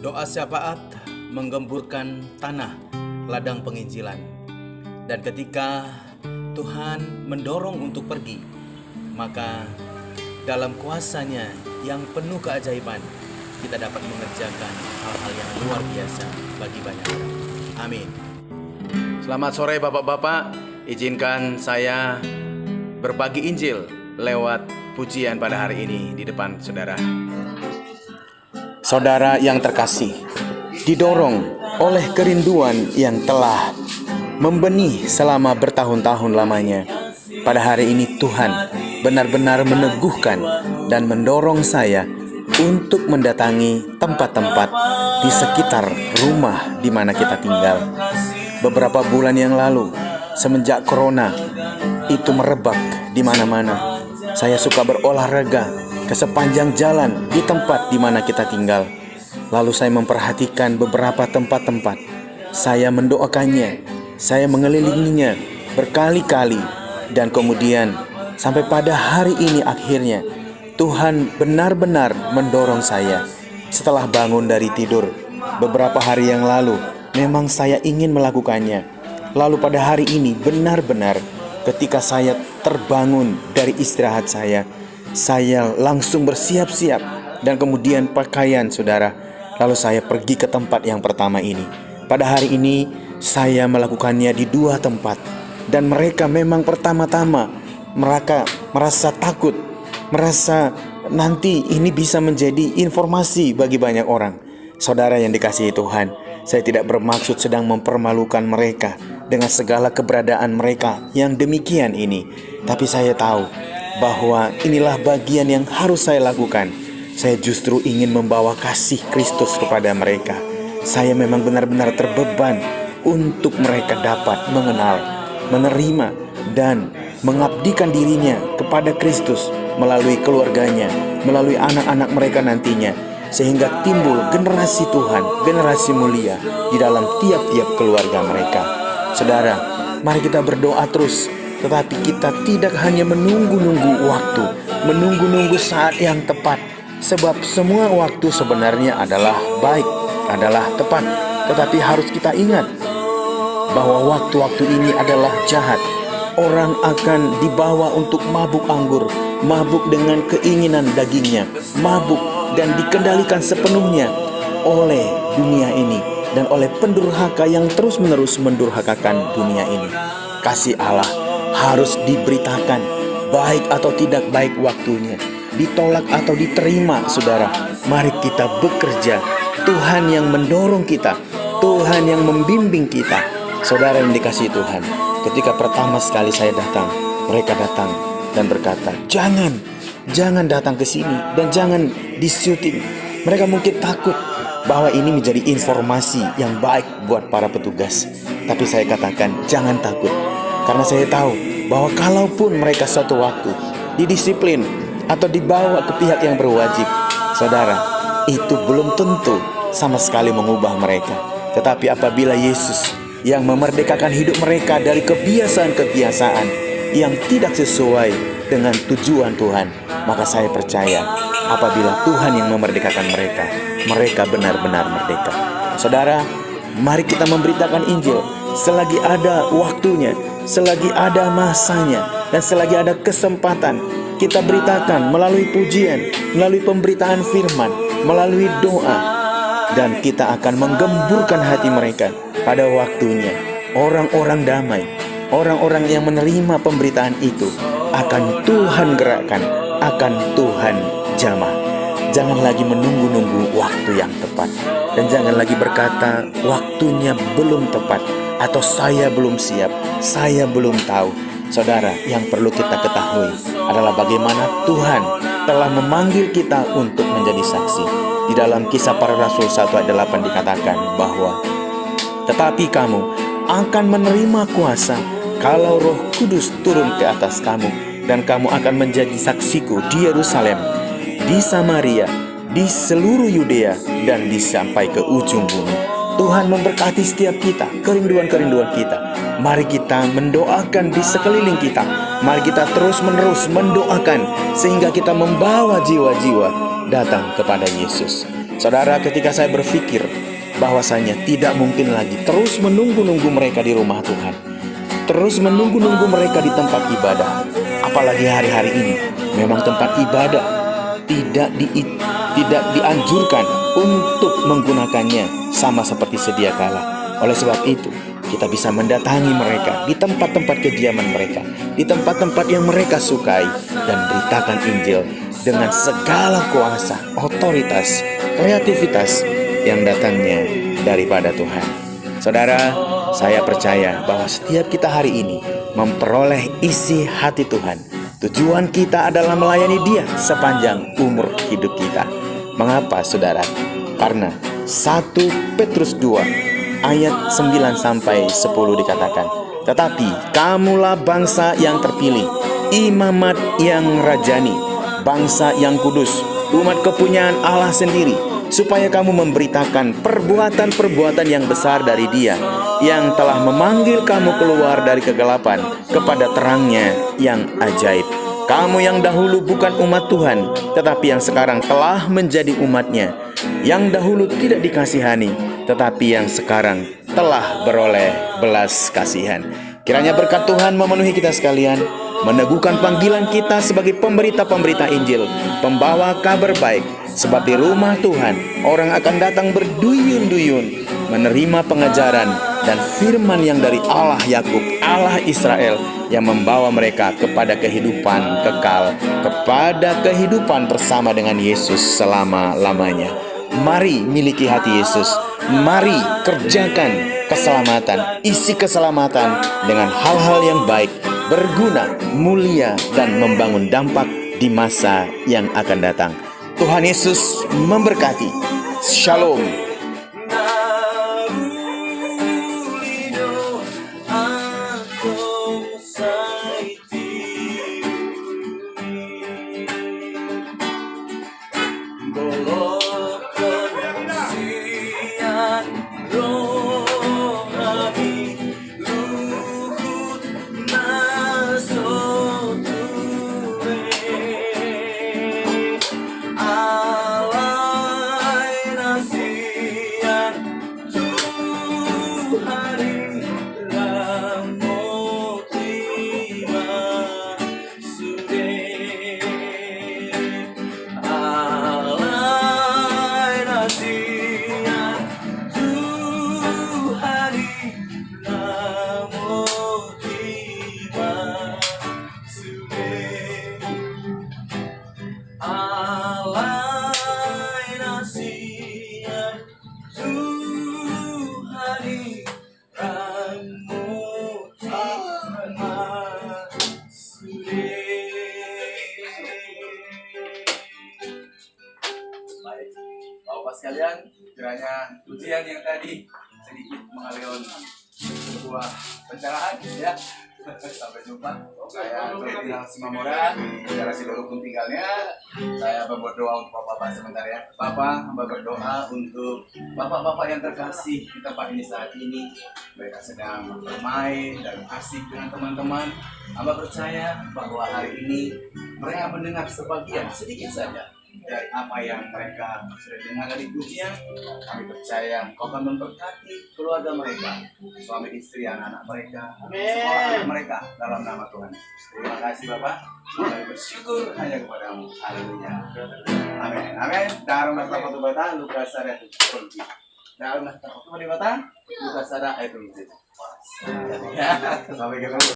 Doa syafaat menggemburkan tanah ladang penginjilan. Dan ketika Tuhan mendorong untuk pergi, maka dalam kuasa-Nya yang penuh keajaiban, kita dapat mengerjakan hal-hal yang luar biasa bagi banyak orang. Amin. Selamat sore Bapak-Bapak, izinkan saya berbagi Injil lewat pujian pada hari ini di depan saudara. Saudara yang terkasih, didorong oleh kerinduan yang telah membenih selama bertahun-tahun lamanya, pada hari ini Tuhan benar-benar meneguhkan dan mendorong saya untuk mendatangi tempat-tempat di sekitar rumah di mana kita tinggal. Beberapa bulan yang lalu, semenjak corona itu merebak di mana-mana, saya suka berolahraga ke sepanjang jalan di tempat di mana kita tinggal. Lalu saya memperhatikan beberapa tempat-tempat. Saya mendoakannya, saya mengelilinginya berkali-kali, dan kemudian sampai pada hari ini akhirnya Tuhan benar-benar mendorong saya. Setelah bangun dari tidur beberapa hari yang lalu, memang saya ingin melakukannya. Lalu pada hari ini benar-benar ketika saya terbangun dari istirahat saya langsung bersiap-siap dan kemudian pakaian saudara. Lalu saya pergi ke tempat yang pertama ini. Pada hari ini saya melakukannya di dua tempat. Dan mereka memang pertama-tama mereka merasa takut, merasa nanti ini bisa menjadi informasi bagi banyak orang. Saudara yang dikasihi Tuhan, saya tidak bermaksud sedang mempermalukan mereka dengan segala keberadaan mereka yang demikian ini. Tapi saya tahu bahwa inilah bagian yang harus saya lakukan. Saya justru ingin membawa kasih Kristus kepada mereka. Saya memang benar-benar terbeban untuk mereka dapat mengenal, menerima, dan mengabdikan dirinya kepada Kristus melalui keluarganya, melalui anak-anak mereka nantinya, sehingga timbul generasi Tuhan, generasi mulia di dalam tiap-tiap keluarga mereka. Saudara, mari kita berdoa terus, tetapi kita tidak hanya menunggu-nunggu waktu, menunggu-nunggu saat yang tepat. Sebab semua waktu sebenarnya adalah baik, adalah tepat. Tetapi harus kita ingat bahwa waktu-waktu ini adalah jahat. Orang akan dibawa untuk mabuk anggur, mabuk dengan keinginan dagingnya, mabuk dan dikendalikan sepenuhnya oleh dunia ini dan oleh pendurhaka yang terus-menerus mendurhakakan dunia ini. Kasih Allah harus diberitakan, baik atau tidak baik waktunya, ditolak atau diterima, saudara. Mari kita bekerja. Tuhan yang mendorong kita, Tuhan yang membimbing kita. Saudara yang dikasihi Tuhan, ketika pertama sekali saya datang, mereka datang dan berkata, Jangan datang ke sini dan jangan di-syuting. Mereka mungkin takut bahwa ini menjadi informasi yang baik buat para petugas. Tapi saya katakan, jangan takut. Karena saya tahu bahwa kalaupun mereka suatu waktu didisiplin atau dibawa ke pihak yang berwajib, saudara, itu belum tentu sama sekali mengubah mereka. Tetapi apabila Yesus yang memerdekakan hidup mereka dari kebiasaan-kebiasaan yang tidak sesuai dengan tujuan Tuhan, maka saya percaya apabila Tuhan yang memerdekakan mereka, mereka benar-benar merdeka. Saudara, mari kita memberitakan Injil selagi ada waktunya, selagi ada masanya, dan selagi ada kesempatan. Kita beritakan melalui pujian, melalui pemberitaan firman, melalui doa, dan kita akan menggemburkan hati mereka pada waktunya. Orang-orang damai, orang-orang yang menerima pemberitaan itu akan Tuhan gerakkan, akan Tuhan jamah. Jangan lagi menunggu-nunggu waktu yang tepat, dan jangan lagi berkata waktunya belum tepat, atau saya belum siap, saya belum tahu. Saudara, yang perlu kita ketahui adalah bagaimana Tuhan telah memanggil kita untuk menjadi saksi. Di dalam Kisah Para Rasul 1 ayat 8 dikatakan bahwa tetapi kamu akan menerima kuasa kalau Roh Kudus turun ke atas kamu, dan kamu akan menjadi saksiku di Yerusalem, di Samaria, di seluruh Yudea, dan sampai ke ujung bumi. Tuhan memberkati setiap kita, kerinduan-kerinduan kita. Mari kita mendoakan di sekeliling kita. Mari kita terus-menerus mendoakan sehingga kita membawa jiwa-jiwa datang kepada Yesus. Saudara, ketika saya berpikir bahwasanya tidak mungkin lagi terus menunggu-nunggu mereka di rumah Tuhan, terus menunggu-nunggu mereka di tempat ibadah, apalagi hari-hari ini memang tempat ibadah tidak dianjurkan untuk menggunakannya sama seperti sedia kala. Oleh sebab itu, kita bisa mendatangi mereka di tempat-tempat kediaman mereka, di tempat-tempat yang mereka sukai, dan beritakan Injil dengan segala kuasa, otoritas, kreativitas yang datangnya daripada Tuhan. Saudara, saya percaya bahwa setiap kita hari ini memperoleh isi hati Tuhan. Tujuan kita adalah melayani Dia sepanjang umur hidup kita. Mengapa, saudara? Karena 1 Petrus 2 ayat 9 sampai 10 dikatakan, "Tetapi kamulah bangsa yang terpilih, imamat yang rajani, bangsa yang kudus, umat kepunyaan Allah sendiri, supaya kamu memberitakan perbuatan-perbuatan yang besar dari Dia, yang telah memanggil kamu keluar dari kegelapan kepada terangnya yang ajaib. Kamu yang dahulu bukan umat Tuhan, tetapi yang sekarang telah menjadi umat-Nya, yang dahulu tidak dikasihani, tetapi yang sekarang telah beroleh belas kasihan." Kiranya berkat Tuhan memenuhi kita sekalian, meneguhkan panggilan kita sebagai pemberita-pemberita Injil, pembawa kabar baik. Sebab di rumah Tuhan, orang akan datang berduyun-duyun, menerima pengajaran dan firman yang dari Allah Yakub, Allah Israel, yang membawa mereka kepada kehidupan kekal, kepada kehidupan bersama dengan Yesus selama-lamanya. Mari miliki hati Yesus. Mari kerjakan keselamatan, isi keselamatan dengan hal-hal yang baik, berguna, mulia, dan membangun dampak di masa yang akan datang. Tuhan Yesus memberkati. Shalom. Bapak sekalian, kiranya ujian yang tadi sedikit mengalihkan sebuah pencerahan ya. Sampai jumpa. Saya Tinggal Simamora, saudara Sidoro pun tinggalnya. Saya berdoa untuk bapak-bapak sebentar ya. Bapak, hamba berdoa untuk bapak-bapak yang terkasih di tempat ini saat ini. Mereka sedang bermain dan asik dengan teman-teman. Hamba percaya bahwa hari ini mereka mendengar sebagian sedikit saja dari apa yang mereka sudah dengar dari pujian. Kami percaya Kau akan memberkati keluarga mereka, suami istri, anak-anak mereka, sekolah mereka dalam nama Tuhan. Terima kasih Bapak. Kami bersyukur hanya kepadamu. Haleluya. Amin. Amin. Dalam nama Tuhan, Lukas Sada itu kunci. Dalam nama Tuhan, Lukas Sada itu kunci. Sampai ketemu.